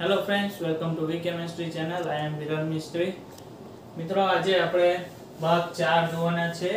Hello friends, welcome to V chemistry channel. I am Viral Mistry. મિત્રો, આજે આપણે ભાગ 4 જોવાના છે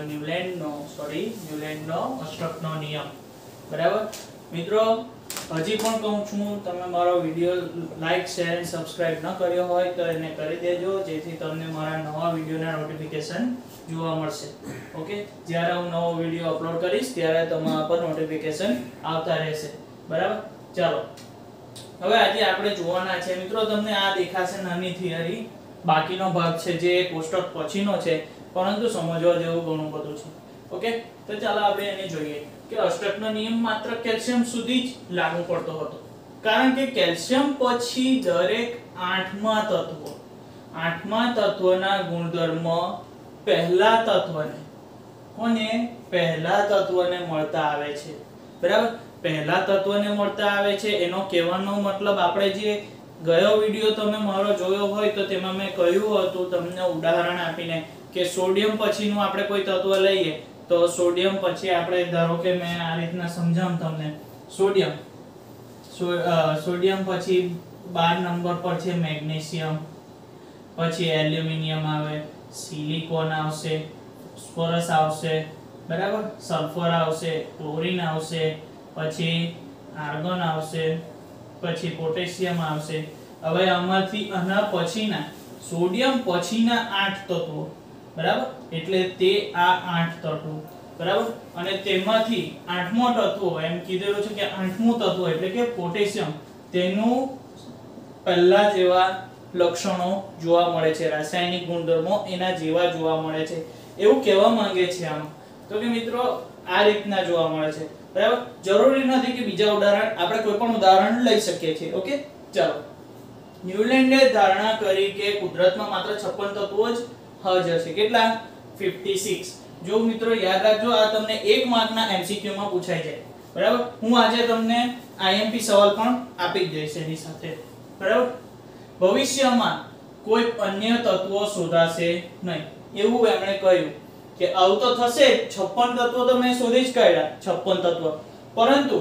ન્યુલેન્ડનો અષ્ટકનો નિયમ. બરાબર મિત્રો, હજી પણ કહું છું, તમે મારો વિડિયો લાઈક, શેર અને સબસ્ક્રાઇબ ન કર્યો હોય તો એને કરી દેજો, જેથી તમને મારા નવા વિડિયોના નોટિફિકેશન જોવા મળશે. ઓકે, જ્યારે હું નવો વિડિયો અપલોડ કરીશ ત્યારે તમારા પર નોટિફિકેશન આવતા રહેશે. બરાબર, ચાલો હવે આજે આપણે જોવાના છે મિત્રો, તમને આ દેખાશે નાની થિયરી, બાકીનો ભાગ છે જે કોષ્ટક પછીનો છે, પરંતુ સમજવા જેવું ઘણું બધું છે. ઓકે, તો ચાલો આપણે એને જોઈએ કે અષ્ટકનો નિયમ માત્ર કેલ્શિયમ સુધી જ લાગુ પડતો હતો, કારણ કે કેલ્શિયમ પછી દરેક આઠમા તત્વના ગુણધર્મ પહેલા તત્વને મળતા આવે છે. બરાબર, પહેલા તત્વને મળતા આવે છે એનો કહેવાનો મતલબ, આપણે જે ગયો વિડિયો તમે મારો જોયો હોય તો તેમાં મેં કહ્યું હતું તમને ઉદાહરણ આપીને કે સોડિયમ પછીનું આપણે કોઈ તત્વ લઈએ તો સોડિયમ પછી આપણે, ધારો કે મેં આ રીતના સમજાવું તમને, સોડિયમ પછી 12 નંબર પર છે મેગ્નેશિયમ, પછી એલ્યુમિનિયમ આવે, સિલિકોન આવશે, ફોસ્ફરસ આવશે, બરાબર, સલ્ફર આવશે, ક્લોરીન આવશે, પછી આર્ગોન આવશે, પછી પોટેશિયમ આવશે. હવે આમાંથી આના પછીના સોડિયમ પછીના 8 તત્વો, બરાબર, એટલે તે આ 8 તત્વો, બરાબર, અને તેમાંથી 8મો તત્વ એમ કીધેલું છે કે 8મું તત્વ એટલે કે પોટેશિયમ, તેનું પહેલા જેવા લક્ષણો જોવા મળે છે, રાસાયણિક ગુણધર્મો એના જેવા જોવા મળે છે, એવું કહેવા માંગે છે આમ. તો કે મિત્રો, આ રીતના જોવા મળે છે. બરાબર, જરૂરી નથી કે બીજા ઉદાહરણ, આપણે કોઈ પણ ઉદાહરણ લઈ શકીએ છીએ. ઓકે, ચાલો. ન્યુલેન્ડે ધારણા કરી કે કુદરતમાં માત્ર 56 તત્વો જ હાજર છે. કેટલા? 56. જો મિત્રો યાદ રાખજો, આ તમને 1 માર્કના એમસીક્યુ માં પૂછાઈ જાય. બરાબર, હું આજે તમને આઈએમપી સવાલ પણ આપી જ દઈશ એની સાથે. બરાબર, ભવિષ્યમાં કોઈ અન્ય તત્વો શોધાશે નહીં, એવું એમણે કહ્યું કે આવું તો થશે, 56 તત્વો તો મેં શોધી જ કાઢ્યા, 56 તત્વો, પરંતુ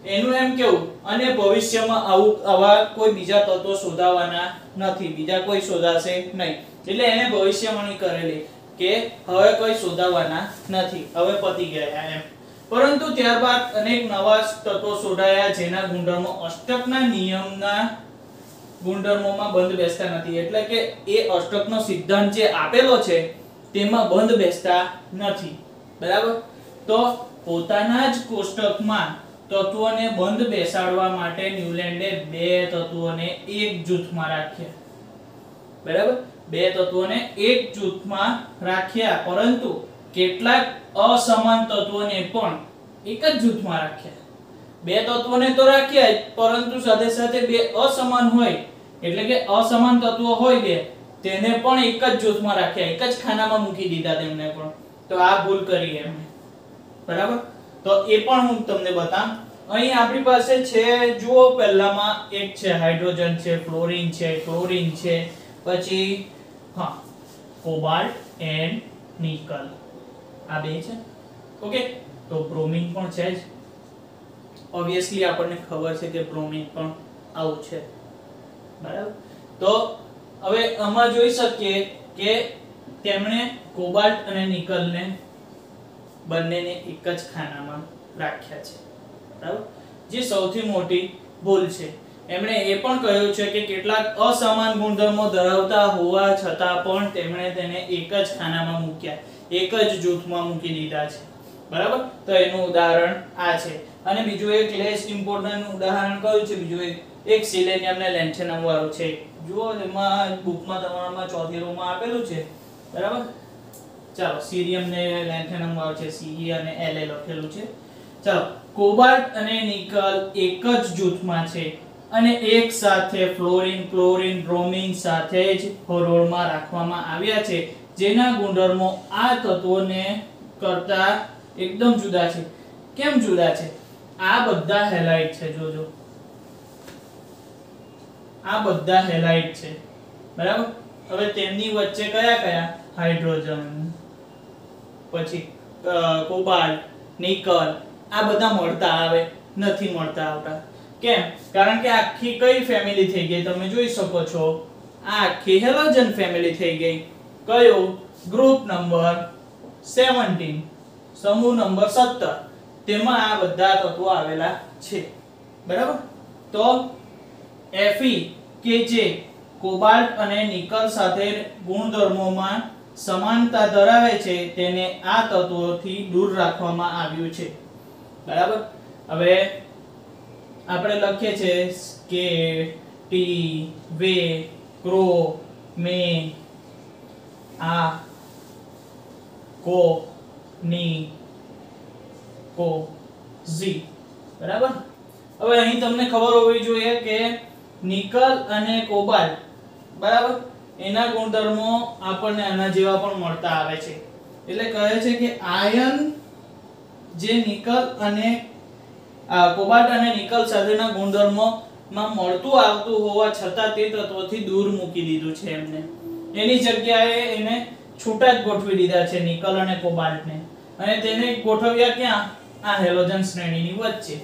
એનું એમ કેવું, અને ભવિષ્યમાં આવા કોઈ બીજા તત્વો શોધાવાના નથી, બીજા કોઈ શોધાશે નહીં, એટલે એને ભવિષ્યવાણી કરેલી કે હવે કોઈ શોધાવાના નથી, હવે પતી ગયા એમ. પરંતુ ત્યારબાદ અનેક નવા તત્વો શોધાયા જેના ગુણધર્મો અષ્ટકના નિયમના ગુણધર્મોમાં બંધ બેસતા નથી, એટલે કે એ અષ્ટકનો સિદ્ધાંત જે આપેલો છે તેમાં બંધ બેસતા નથી. બરાબર, તો પોતાના જ કોષ્ટકમાં તત્વોને બંધ બેસાડવા માટે ન્યુલેન્ડે બે તત્વોને એક જૂથમાં રાખ્યા. બરાબર, બે તત્વોને એક જૂથમાં રાખ્યા, પરંતુ કેટલાક અસમાન તત્વોને પણ એક જ જૂથમાં રાખ્યા. બે તત્વોને તો રાખ્યા જ, પરંતુ સાથે સાથે બે અસમાન હોય, એટલે કે અસમાન તત્વો હોય બે, તેને પણ એક જ જૂથમાં રાખ્યા, એક જ ખાનામાં મૂકી દીધા તેમને પણ. તો આ ભૂલ કરી એમણે. બરાબર, તો એ પણ હું તમને બતાવું. અહીં આપણી પાસે છે, જુઓ, પહેલામાં એક છે હાઇડ્રોજન છે, ફ્લોરિન છે, ક્લોરીન છે, પછી કોબાલ્ટ એન્ડ નિકલ, આ બે છે. ઓકે, તો બ્રોમિન પણ છે જ, ઓબ્વિયસલી આપણને ખબર છે કે બ્રોમિન પણ આવું છે. બરાબર, તો હવે આમાં જોઈ શકીએ કે તેમણે કોબાલ્ટ અને નિકલને બંનેને એક જ ખાનામાં રાખ્યા છે. બરાબર, જે સૌથી મોટી ભૂલ છે. એમણે એ પણ કહ્યું છે કે કેટલાક અસમાન ગુણધર્મો ધરાવતા હોવા છતાં પણ તેમણે તેને એક જ ખાનામાં મૂક્યા, એક જ જૂથમાં મૂકી દીધા છે. બરાબર, તો એનું ઉદાહરણ આ છે. અને બીજું એક લેસ ઇમ્પોર્ટન્ટ ઉદાહરણ કયું છે? બીજું એક સિલેનિયમ ને લેન્થેનમ વાળું છે. જુઓ, એમાં બુકમાં તમારામાં ચોથી રોમાં આપેલું છે. બરાબર, ચાલો, સીરિયમ ને લેન્થેનમ વાળું છે, Ce અને La લખેલું છે. ચાલો, કોબાલ્ટ અને નિકલ એક જ જૂથમાં છે અને એક સાથે ફ્લોરિન, ક્લોરીન, બ્રોમિન સાથે જ હરોળમાં રાખવામાં આવ્યા છે, જેના ગુણધર્મો આ તત્વોને કરતા એકદમ જુદા છે. કેમ જુદા છે? આ બધા હેલાઇડ છે, જોજો, આ બધા હેલાઇડ છે. બરાબર, હવે તેમની વચ્ચે કયા કયા? હાઇડ્રોજન, પછી કોબાલ્ટ, નિકલ, આ બધા મળતા આવે નથી, મળતા આવતા. કેમ? કારણ કે આખી કઈ ફેમિલી થઈ ગઈ તમે જોઈ શકો છો, આ આખી હેલોજન ફેમિલી થઈ ગઈ. કયો? ગ્રુપ નંબર 17, સમૂહ નંબર 17, તેમાં આ બધા તત્વો આવેલા છે. બરાબર? તો Fe કે જે કોબાલ્ટ અને નિકલ સાથે ગુણધર્મોમાં સમાનતા ધરાવે છે તેને આ તત્વોથી દૂર રાખવામાં આવ્યું છે. બરાબર? હવે આપણે લખીએ છે કે ટી વે ક્રો મે આ કો ની કો ઝી. બરાબર? હવે અહીં તમને ખબર હોવી જોઈએ કે નિકલ અને કોબાલ્ટ, બરાબર, એના ગુણધર્મો આપણને આના જેવા પણ મળતા આવે છે. એટલે કહે છે કે આયન જે નિકલ અને કોબાલ્ટ અને નિકલ સાથેના ગુણધર્મોમાં મળતું આવતું હોવા છતાં તે તત્વોથી દૂર મૂકી દીધું છે એમને. એની જગ્યાએ એને છૂટા જ ગોઠવી દીધા છે નિકલ અને કોબાલ્ટને, અને તેને ગોઠવ્યા ક્યાં? આ હેલોજન શ્રેણીની વચ્ચે.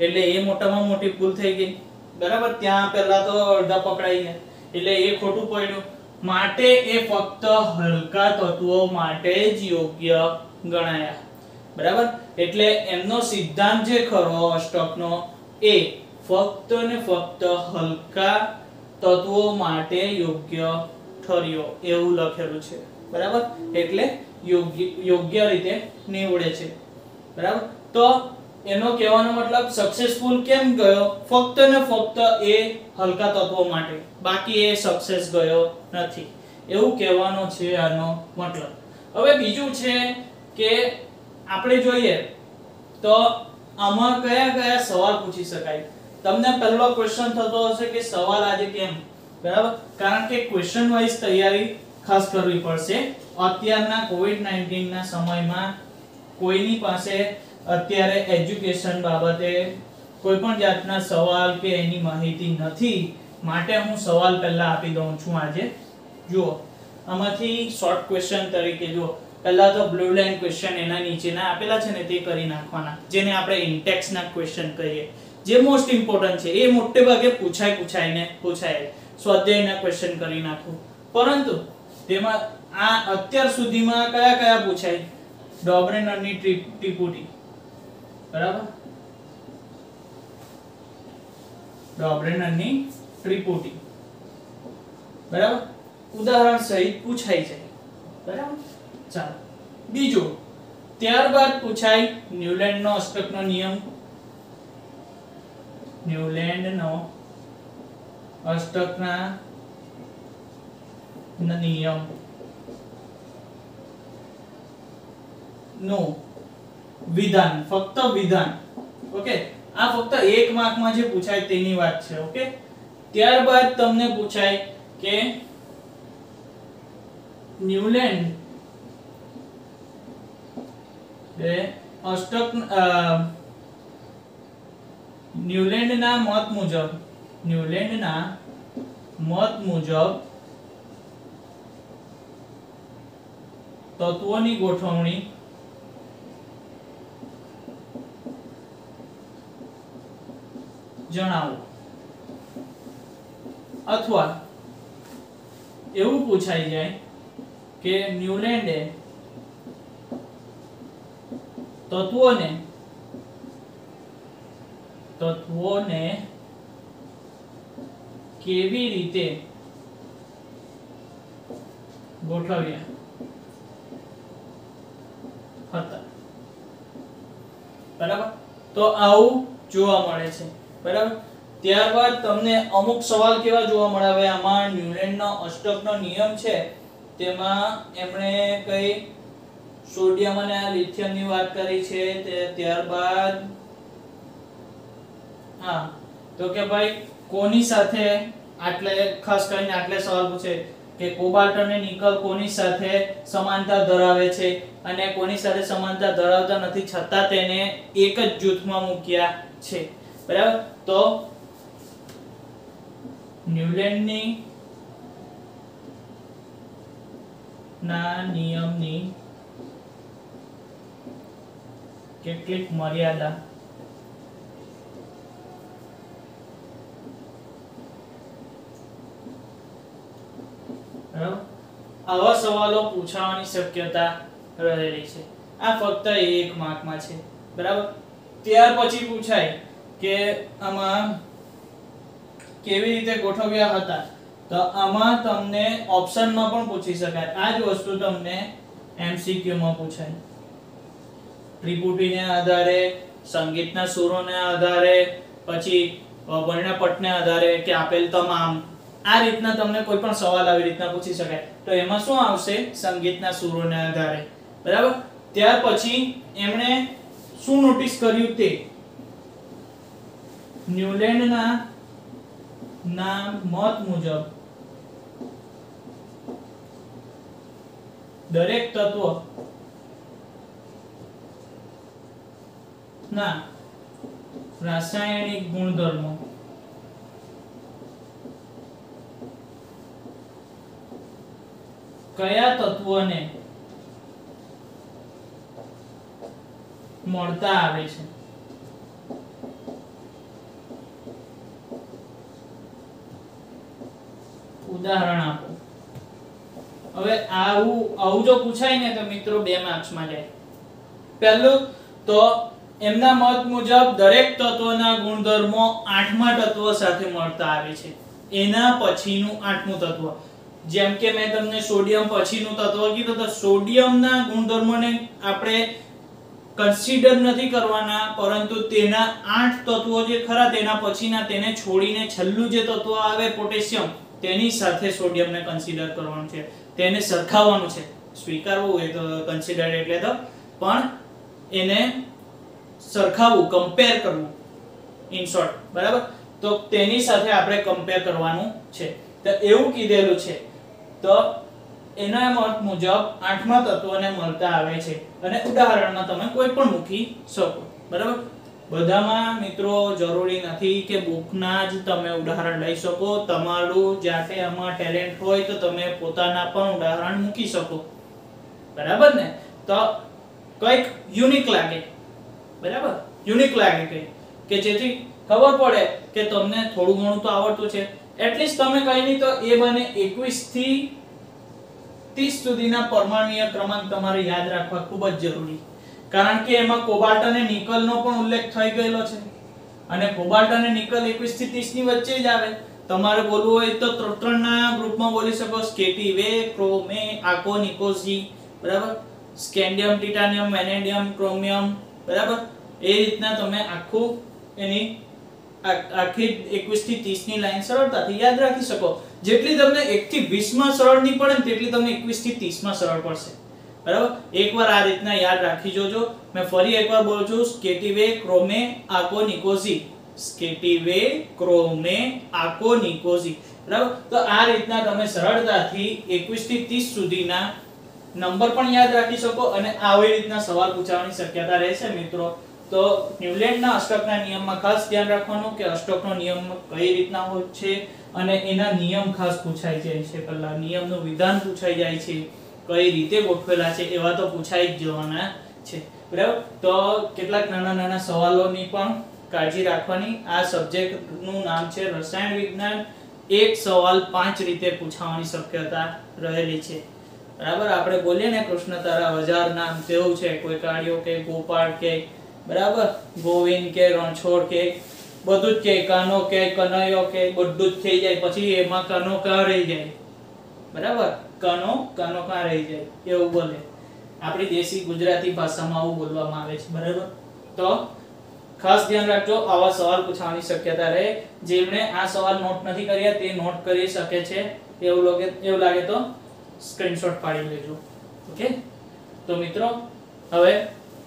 એટલે એ મોટામાં મોટી ભૂલ થઈ ગઈ. બરાબર? ત્યાં પહેલા તો અડધા પકડાઈ ગયા, એટલે એ ખોટું પડ્યું. માટે એ ફક્ત હલકા તત્વો માટે જ યોગ્ય ગણાયા. બરાબર? એટલે એમનો સિદ્ધાંત જે ખરો અષ્ટકનો એ ફક્ત ને ફક્ત હલકા તત્વો માટે યોગ્ય ઠર્યો એવું લખેલું છે. બરાબર? એટલે યોગ્ય રીતે નીવડે છે. બરાબર? તો એનો કહેવાનો મતલબ સક્સેસફુલ કેમ ગયો? ફક્ત ને ફક્ત એ હલકા તત્વો માટે, બાકી એ સક્સેસ ગયો નથી, એવું કહેવાનો છે આનો મતલબ. હવે બીજું છે કે આપણે જોઈએ તો આમાં કયા કયા સવાલ પૂછી શકાય. તમને પહેલો ક્વેશ્ચન થતો હશે કે સવાલ આજે કેમ? બરાબર? કારણ કે ક્વેશ્ચન વાઇઝ તૈયારી ખાસ કરવી પડશે. અત્યારના કોવિડ-19 ના સમયમાં કોઈની પાસે અત્યારે એજ્યુકેશન બાબતે કોઈ પણ જાતના સવાલ કે એની માહિતી નથી, માટે હું સવાલ પહેલા આપી દઉં છું આજે. જુઓ, આમાંથી શોર્ટ ક્વેશ્ચન તરીકે જુઓ, પહેલા તો બ્લુ લાઇન ક્વેશ્ચન એના નીચેના આપેલા છે ને તે કરી નાખવાના, જેને આપણે ઇન્ટેક્સ ના ક્વેશ્ચન કહીએ, જે મોસ્ટ ઇમ્પોર્ટન્ટ છે. એ મોટે ભાગે પૂછાય. સ્વાધ્યાયના ક્વેશ્ચન કરી નાખું. પરંતુ તેમાં આ અત્યાર સુધીમાં કયા કયા પૂછાય? ડોબ્રેનરની ત્રિપુટી. બરાબર? ડોબ્રેનરની ત્રિપુટી. બરાબર? ઉદાહરણ સહિત પૂછાઈ જાય. બરાબર? ચાલો બીજું, ત્યારબાદ પૂછાય ન્યુલેન્ડનો અષ્ટકનો નિયમ. ન્યુલેન્ડનો અષ્ટકના નિયમ નું વિધાન, ફક્ત વિધાન. ઓકે, આ ફક્ત એક માર્કમાં જે પૂછાય તેની વાત છે. ઓકે, ત્યારબાદ તમને પૂછાય કે ન્યુલેન્ડ અષ્ટક ન્યુલેન્ડના મત મુજબ તત્વોની ગોઠવણી જણાવો. અથવા એવું પૂછાઈ જાય કે ન્યુલેન્ડે તત્વોને કેવી રીતે ગોઠવ્યા હતા. બરાબર? તો આવું જોવા મળે છે. બરાબર? ત્યારબાદ તમને અમુક સવાલ કેવા જોવા મળે? હવે આમાં ન્યુલેન્ડનો અષ્ટકનો નિયમ છે, તેમાં એમણે કઈ સોડિયમ અને લિથિયમની વાત કરી છે. ત્યારબાદ તો કે ભાઈ કોની સાથે, આટલે ખાસ કરીને આટલે સવાલ પૂછે કે કોબાલ્ટ અને નિકલ કોની સાથે સમાનતા ધરાવે છે અને કોની સાથે સમાનતા ધરાવતા નથી, છતાં તેને એક જ જૂથમાં મૂક્યા છે. બરાબર? તો ન્યુલેન્ડની નિયમની કેટલીક મર્યાદા બરાબર આવા સવાલો પૂછાવાની શક્યતા રહેલી છે. આ ફક્ત 1 માર્કમાં છે. બરાબર ત્યાર પછી પૂછાય કે આમાં કેવી રીતે ગોઠવ્યા હતા, તો આમાં તમને ઓપ્શનમાં પણ પૂછી શકાય. આ જ વસ્તુ તમને MCQ માં પૂછાય. ત્રિપુટીને આધારે, સંગીતના સૂરોને આધારે, પછી વર્ણપટને આધારે કે આપેલ તમામ, આ રીતના તમને કોઈ પણ સવાલ આવી રીતના પૂછી શકાય. તો એમાં શું આવશે? સંગીતના સૂરોને આધારે. બરાબર ત્યાર પછી એમણે શું નોટિસ કર્યું તે ન્યુલેન્ડના મત મુજબ દરેક તત્વ ના રાસાયણિક ગુણધર્મો કયા તત્વોને મળતા આવે છે. ઉદાહરણ આપો. હવે આવું જો પૂછાય ને તો મિત્રો 2 માર્ક્સમાં જાય. પહેલું તો એમના મત મુજબ દરેક તત્વના ગુણધર્મો 8મા તત્વ સાથે મળતા આવે છે. એના પછીનું 8મું તત્વ, જેમ કે મેં તમને સોડિયમ પછીનું તત્વ કીધું, તો સોડિયમના ગુણધર્મોને આપણે કન્સિડર નથી કરવાના, પરંતુ તેના 8 તત્વો જે ખરા તેના પછીના, તેને છોડીને છેલ્લું જે તત્વ આવે પોટેશિયમ, તેની સાથે સોડિયમને કન્સિડર કરવાનું છે, તેને સરખાવવાનું છે. સ્વીકારવું હોય તો કન્સિડર એટલે તો, પણ એને સરખાવવું, કમ્પેર કરવું ઇન શોર્ટ. બરાબર તો તેની સાથે આપણે કમ્પેર કરવાનું છે. તો એવું કીધેલું છે. તો એના મત મુજબ 8મા તત્વને મળતા આવે છે. અને ઉદાહરણમાં તમે કોઈ પણ મૂકી શકો. બરાબર બધામાં મિત્રો જરૂરી નથી કે બુકના જ તમે ઉદાહરણ લઈ શકો. તમારું જાતે આમાં ટેલેન્ટ હોય તો તમે પોતાના પણ ઉદાહરણ મૂકી શકો. બરાબર ને? તો કંઈક યુનિક લાગે. બરાબર યુનિક લાગે કે જેથી ખબર પડે કે તમને થોડું ઘણું તો આવડતું છે. એટલીસ્ટ તમે કઈ નહીં તો એ બને 21 થી 30 સુધીના પરમાણ્વીય ક્રમાંક તમારે યાદ રાખવા ખૂબ જ જરૂરી. કારણ કે એમાં કોબાલ્ટ અને નિકલનો પણ ઉલ્લેખ થઈ ગયેલો છે. અને કોબાલ્ટ અને નિકલ 21 થી 30 ની વચ્ચે જ આવે. તમારે બોલવું હોય તો ત્રણના ગ્રુપમાં બોલી શકો: સ્કેટિવે, ક્રોમે, આકો, નિકોઝી. બરાબર સ્કેન્ડિયમ, ટિટાનિયમ, વેનેડિયમ, ક્રોમિયમ. બરાબર એ રીતના તમે આખું એની આખી 21 થી 30 ની લાઈન સરળતાથી યાદ રાખી શકો. જેટલી તમને 1 થી 20 માં સરળ નહીં પડે ને તેટલી તમને 21 થી 30 માં સરળ પડશે. બરાબર એકવાર આ રીતના યાદ રાખી જોજો. મેં ફરી એકવાર બોલું છું: સ્કેટિવે, ક્રોમે, આકો, નિકોઝી. સ્કેટિવે, ક્રોમે, આકો, નિકોઝી. બરાબર તો આ રીતના તમે સરળતાથી 21 થી 30 સુધીના નંબર પણ યાદ રાખી શકો અને આવી રીતના સવાલ પૂછવાની શક્યતા રહેશે મિત્રો. તો ન્યુલેન્ડના અષ્ટકના નિયમમાં ખાસ ધ્યાન રાખવાનું કે અષ્ટકનો નિયમ કઈ રીતના હોય છે અને એના નિયમ ખાસ પૂછાઈ જાય છે. પહેલા નિયમનું વિધાન પૂછાઈ જાય છે, કઈ રીતે ગોઠવેલા છે એવા તો પૂછાઈ જ જવાના છે. બરાબર તો કેટલાક નાના નાના સવાલોની પણ કાળજી રાખવાની. આ સબ્જેક્ટનું નામ છે રસાયણ વિજ્ઞાન. એક સવાલ 5 રીતે પૂછાવાની શક્યતા રહેલી છે. બરાબર આપણે બોલીએ ને કૃષ્ણ તારા હજાર નામ, તેવું છે. કોઈ કાળિયો કે ગોપાળ કે બરાબર ગોવિંદ કે રણછોડ કે બધું જ કે કાનો કે કનૈયો કે બધું જ થઈ જાય. પછી એમાં કાનો કા રહી જાય. બરાબર કાનો કા રહી જાય એવું બોલે. આપણી દેશી ગુજરાતી ભાષામાં આવું બોલવામાં આવે છે. બરાબર તો ખાસ ધ્યાન રાખજો. આવા સવાલ પૂછવાની શક્યતા રહે. જેમણે આ સવાલ નોટ નથી કર્યા તે નોટ કરી શકે છે. એવું લાગે તો સ્ક્રીનશોટ પાડી લેજો. ઓકે તો મિત્રો હવે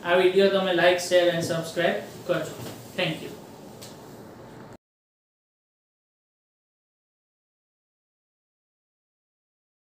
આ વિડિયો તમે લાઈક, શેર અને સબસ્ક્રાઇબ કરજો. Thank you.